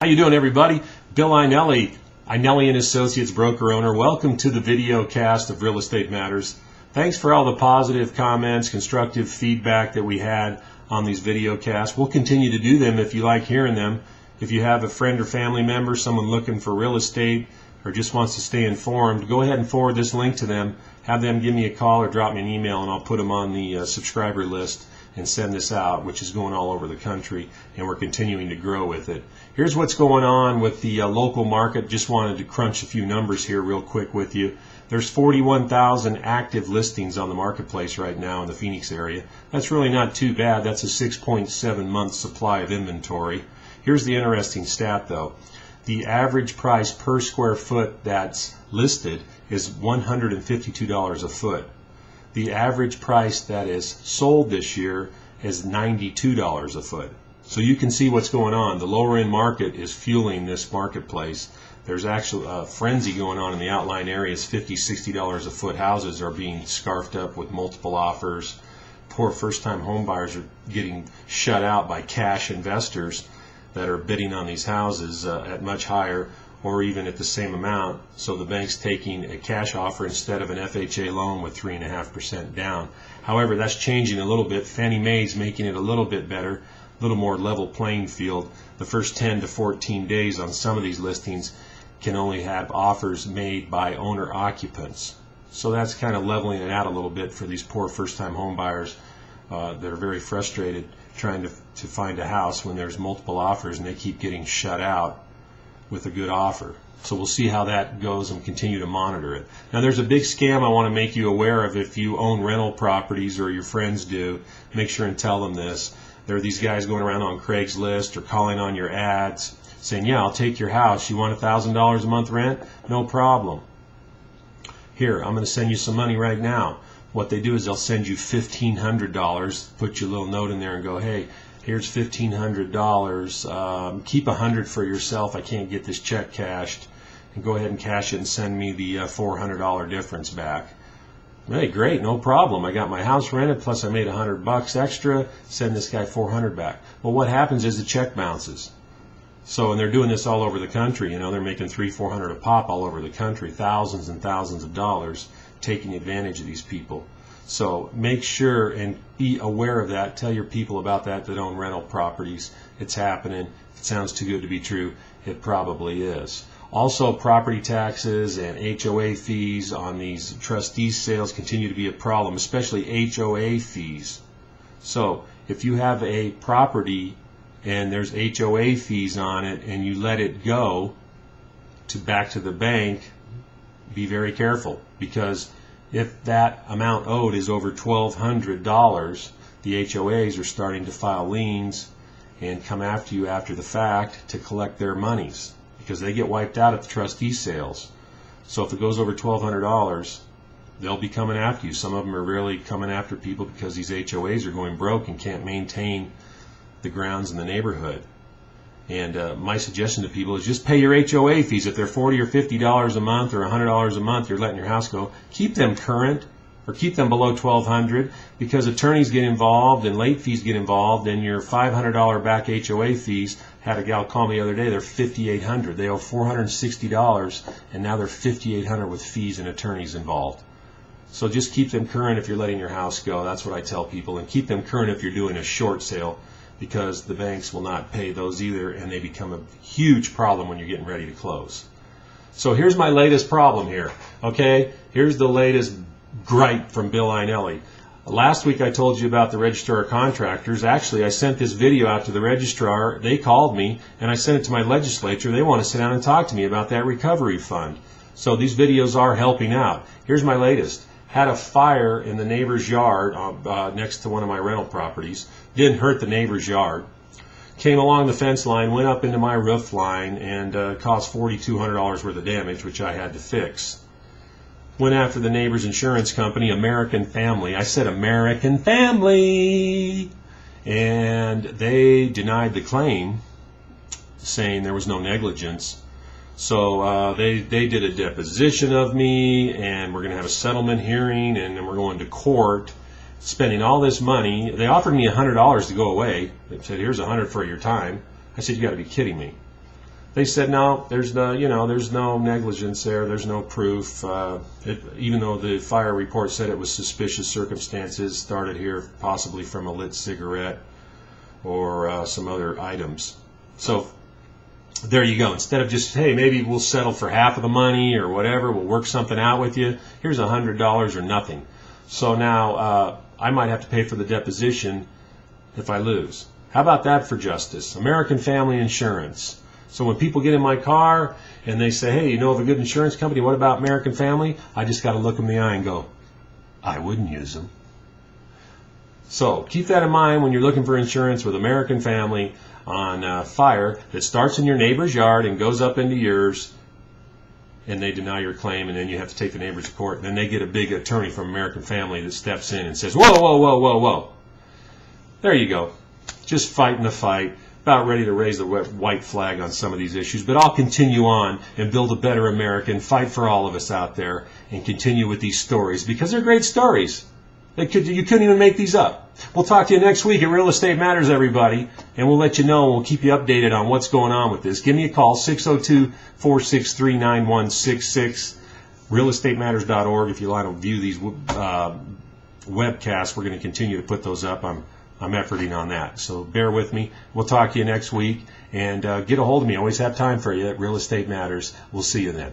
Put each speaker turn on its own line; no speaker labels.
How you doing, everybody? Bill Einelli, Einelli & Associates broker owner. Welcome to the video cast of Real Estate Matters. Thanks for all the positive comments, constructive feedback that we had on these video casts. We'll continue to do them if you like hearing them. If you have a friend or family member, someone looking for real estate or just wants to stay informed, go ahead and forward this link to them. Have them give me a call or drop me an email, and I'll put them on the subscriber list and send this out, which is going all over the country, and we're continuing to grow with it. Here's what's going on with the local market. Just wanted to crunch a few numbers here real quick with you. There's 41,000 active listings on the marketplace right now in the Phoenix area. That's really not too bad. That's a 6.7 month supply of inventory. Here's the interesting stat though. The average price per square foot that's listed is $152 a foot. The average price that is sold this year is $92 a foot. So you can see what's going on. The lower end market is fueling this marketplace. There's actually a frenzy going on in the outlying areas. $50, $60 a foot houses are being scarfed up with multiple offers. Poor first-time home buyers are getting shut out by cash investors that are bidding on these houses at much higher or even at the same amount. So the bank's taking a cash offer instead of an FHA loan with 3.5% down. However, that's changing a little bit. Fannie Mae's making it a little bit better, a little more level playing field. The first 10 to 14 days on some of these listings can only have offers made by owner occupants. So that's kind of leveling it out a little bit for these poor first-time home buyers that are very frustrated trying to find a house when there's multiple offers and they keep getting shut out with a good offer. So we'll see how that goes and continue to monitor it. Now there's a big scam I want to make you aware of. If you own rental properties or your friends do, make sure and tell them this. There are these guys going around on Craigslist or calling on your ads saying, yeah, I'll take your house. You want $1,000 a month rent? No problem. Here, I'm going to send you some money right now. What they do is they'll send you $1,500, put your little note in there and go, hey, here's $1,500. Keep $100 for yourself. I can't get this check cashed. And go ahead and cash it and send me the $400 difference back. Hey, great, no problem. I got my house rented, plus I made $100 extra. Send this guy $400 back. Well, what happens is the check bounces. So, and they're doing this all over the country. You know, they're making $300-400 a pop all over the country, thousands and thousands of dollars, taking advantage of these people. So make sure and be aware of that. Tell your people about that own rental properties. It's happening. If it sounds too good to be true, it probably is. Also, property taxes and HOA fees on these trustee sales continue to be a problem, especially HOA fees. So if you have a property and there's HOA fees on it and you let it go back to the bank, be very careful, because if that amount owed is over $1,200, the HOAs are starting to file liens and come after you after the fact to collect their monies, because they get wiped out at the trustee sales. So if it goes over $1,200, they'll be coming after you. Some of them are really coming after people because these HOAs are going broke and can't maintain the grounds in the neighborhood. And my suggestion to people is just pay your HOA fees. If they're $40 or $50 a month or $100 a month, you're letting your house go. Keep them current or keep them below $1,200, because attorneys get involved and late fees get involved, and your $500 back HOA fees. Had a gal call me the other day. They're $5,800. They owe $460, and now they're $5,800 with fees and attorneys involved. So just keep them current if you're letting your house go. That's what I tell people, and keep them current if you're doing a short sale, because the banks will not pay those either, and they become a huge problem when you're getting ready to close. So here's my latest problem here. Okay, here's the latest gripe from Bill Einelli. Last week I told you about the registrar of contractors. Actually, I sent this video out to the registrar. They called me, and I sent it to my legislature. They want to sit down and talk to me about that recovery fund. So these videos are helping out. Here's my latest. Had a fire in the neighbor's yard next to one of my rental properties. Didn't hurt the neighbor's yard. Came along the fence line, went up into my roof line, and caused $4,200 worth of damage, which I had to fix. Went after the neighbor's insurance company, American Family. I said American Family! And they denied the claim, saying there was no negligence. So they did a deposition of me, and we're going to have a settlement hearing, and then we're going to court, spending all this money. They offered me $100 to go away. They said, here's $100 for your time. I said, you got to be kidding me. They said, no, there's no negligence there. There's no proof. Even though the fire report said it was suspicious circumstances, started here possibly from a lit cigarette or some other items. So there you go. Instead of just, hey, maybe we'll settle for half of the money or whatever, we'll work something out with you. Here's $100 or nothing. So now I might have to pay for the deposition if I lose. How about that for justice? American Family Insurance. So when people get in my car and they say, hey, you know of a good insurance company, what about American Family? I just got to look them in the eye and go, I wouldn't use them. So keep that in mind when you're looking for insurance with American Family on fire that starts in your neighbor's yard and goes up into yours, and they deny your claim, and then you have to take the neighbors to court. And then they get a big attorney from American Family that steps in and says, whoa, whoa, whoa, whoa, whoa. There you go. Just fighting the fight. About ready to raise the white flag on some of these issues, but I'll continue on and build a better America and fight for all of us out there and continue with these stories because they're great stories. You couldn't even make these up. We'll talk to you next week at Real Estate Matters, everybody, and we'll let you know and we'll keep you updated on what's going on with this. Give me a call, 602-463-9166, realestatematters.org. If you want to view these webcasts, we're going to continue to put those up. I'm efforting on that. So bear with me. We'll talk to you next week. And get a hold of me. I always have time for you at Real Estate Matters. We'll see you then.